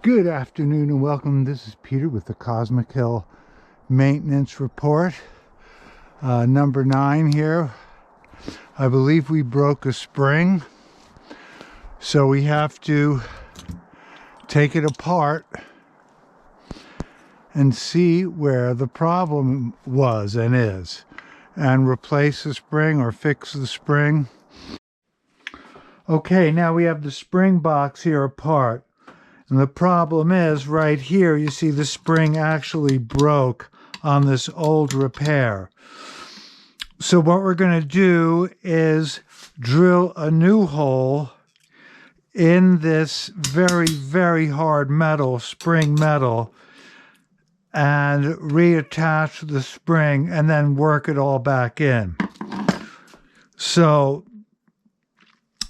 Good afternoon and welcome. This is Peter with the Cosmic Hill Maintenance Report. Number 9 here. I believe we broke a spring, so we have to take it apart and see where the problem was and is, and replace the spring or fix the spring. Okay, now we have the spring box here apart. And the problem is, right here, you see the spring actually broke on this old repair. So what we're going to do is drill a new hole in this very, very hard metal, spring metal, and reattach the spring and then work it all back in. So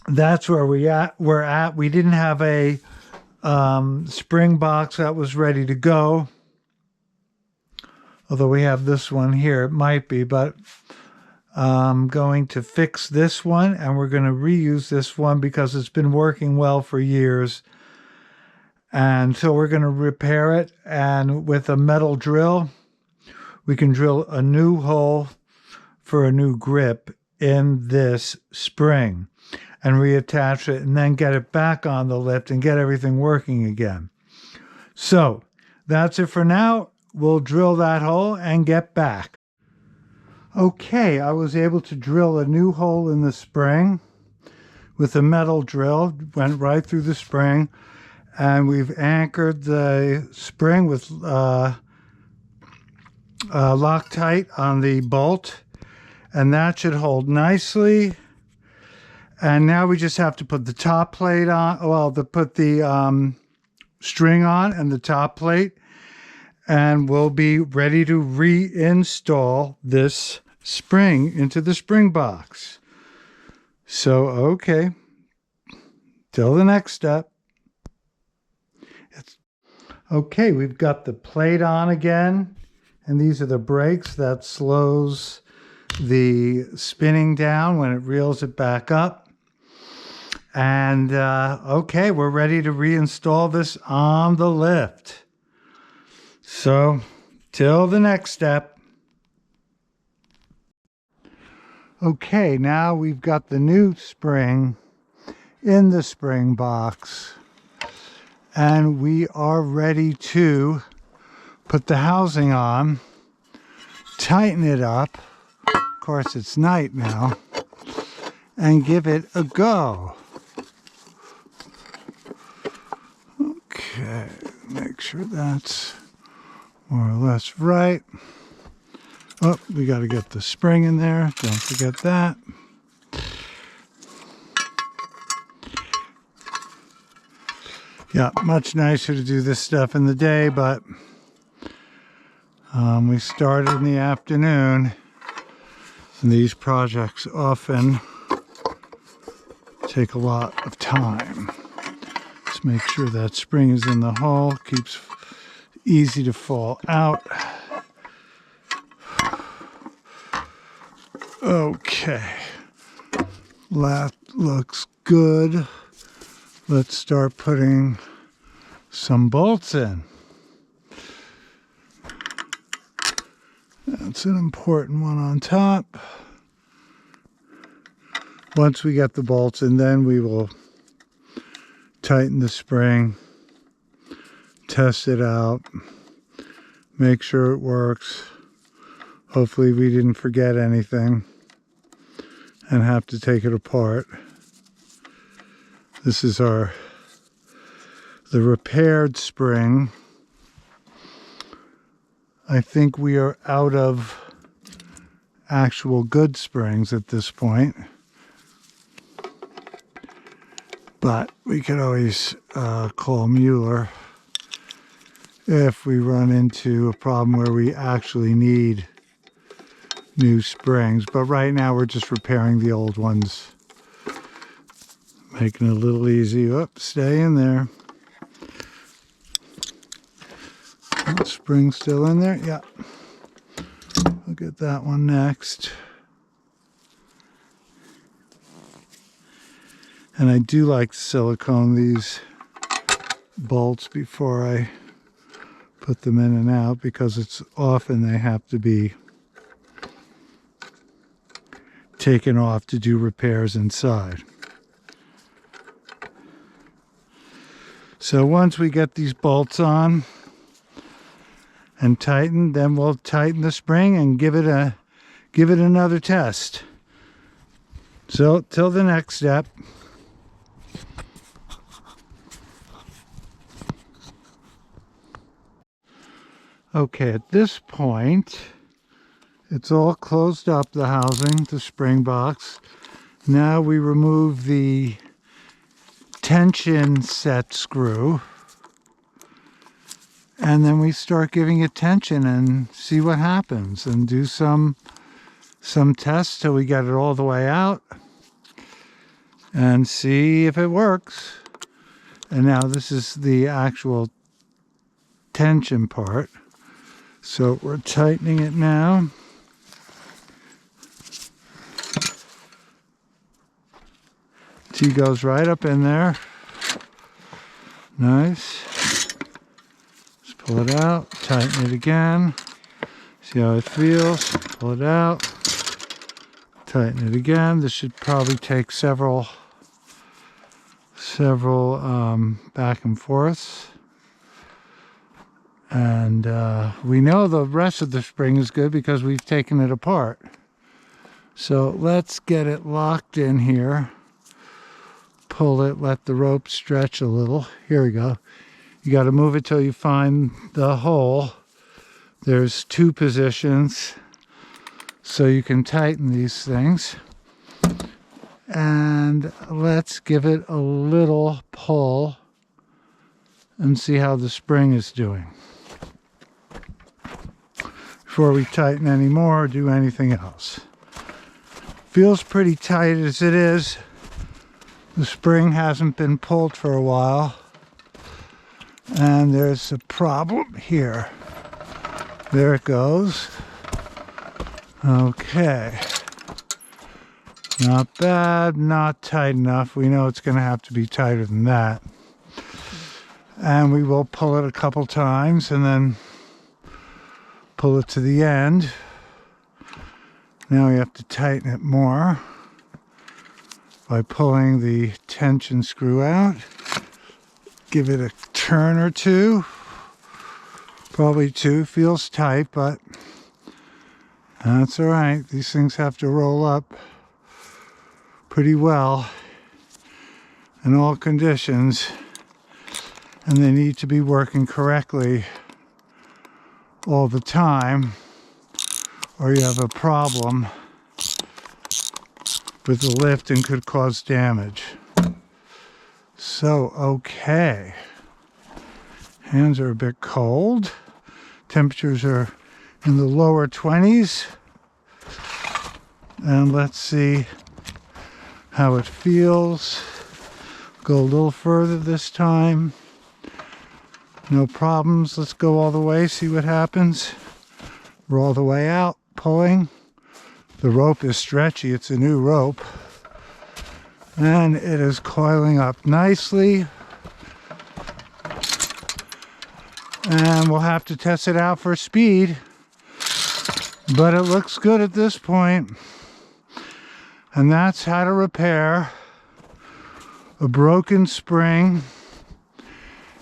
that's where we're at. We didn't have a spring box that was ready to go, although we have this one here. It might be, but I'm going to fix this one, and we're going to reuse this one because it's been working well for years. And so we're going to repair it, and with a metal drill we can drill a new hole for a new grip in this spring and reattach it, and then get it back on the lift and get everything working again. So that's it for now. We'll drill that hole and get back. Okay, I was able to drill a new hole in the spring with a metal drill. Went right through the spring, and we've anchored the spring with Loctite on the bolt, and that should hold nicely. And now we just have to put the top plate on, put the string on and the top plate, and we'll be ready to reinstall this spring into the spring box. So, okay, till the next step. Okay, we've got the plate on again, and these are the brakes that slows the spinning down when it reels it back up. And okay, we're ready to reinstall this on the lift. So, till the next step. Okay, now we've got the new spring in the spring box, and we are ready to put the housing on, tighten it up. Of course, it's night now, and give it a go. Okay, make sure that's more or less right. Oh, we got to get the spring in there. Don't forget that. Yeah, much nicer to do this stuff in the day, but we started in the afternoon, and these projects often take a lot of time. Let's make sure that spring is in the hole, keeps easy to fall out. Okay, that looks good. Let's start putting some bolts in. That's an important one on top. Once we get the bolts in, then we will tighten the spring, test it out, make sure it works. Hopefully we didn't forget anything and have to take it apart. This is the repaired spring. I think we are out of actual good springs at this point, but we could always call Mueller if we run into a problem where we actually need new springs. But right now we're just repairing the old ones, making it a little easy. Oops, stay in there. Oh, spring still in there? Yeah. We'll get that one next. And I do like silicone. These bolts before I put them in and out, because it's often they have to be taken off to do repairs inside. So once we get these bolts on and tightened, then we'll tighten the spring and give it another test. So till the next step. Okay, at this point, it's all closed up, the housing, the spring box. Now we remove the tension set screw, and then we start giving it tension and see what happens, and do some tests till we get it all the way out and see if it works. And now this is the actual tension part. So we're tightening it now. T goes right up in there. Nice. Let's pull it out, tighten it again. See how it feels. Pull it out, tighten it again. This should probably take several back and forths. And we know the rest of the spring is good because we've taken it apart. So let's get it locked in here. Pull it, let the rope stretch a little. Here we go. You got to move it till you find the hole. There's 2 positions, so you can tighten these things. And let's give it a little pull and see how the spring is doing before we tighten any more or do anything else. Feels pretty tight as it is. The spring hasn't been pulled for a while, and there's a problem here. There it goes. Okay. Not bad, not tight enough. We know it's going to have to be tighter than that. And we will pull it a couple times and then pull it to the end. Now we have to tighten it more by pulling the tension screw out. Give it a turn or 2. Probably 2. Feels tight, but that's all right. These things have to roll up pretty well in all conditions, and they need to be working correctly all the time, or you have a problem with the lift and could cause damage. So, okay. Hands are a bit cold. Temperatures are in the lower 20s. And let's see how it feels. Go a little further this time. No problems. Let's go all the way, see what happens. We're all the way out, pulling. The rope is stretchy. It's a new rope. And it is coiling up nicely. And we'll have to test it out for speed. But it looks good at this point. And that's how to repair a broken spring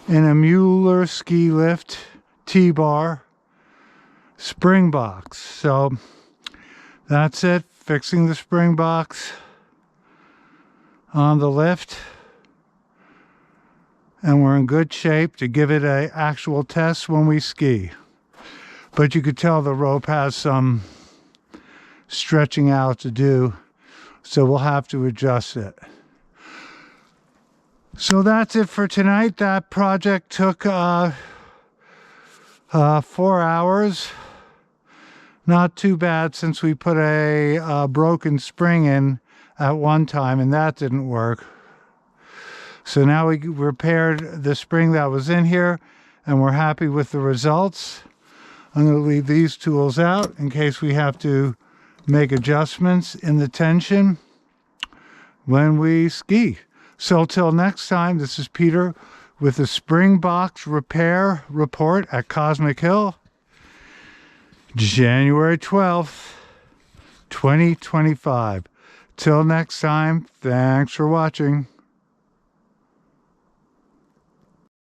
in a Mueller ski lift T-Bar spring box. So that's it. Fixing the spring box on the lift. And we're in good shape to give it an actual test when we ski. But you could tell the rope has some stretching out to do, so we'll have to adjust it. So that's it for tonight. That project took 4 hours. Not too bad, since we put a broken spring in at one time and that didn't work. So now we repaired the spring that was in here and we're happy with the results. I'm going to leave these tools out in case we have to make adjustments in the tension when we ski. So till next time, this is Peter with the spring box repair report at Cosmic Hill, January 12th, 2025. Till next time, thanks for watching.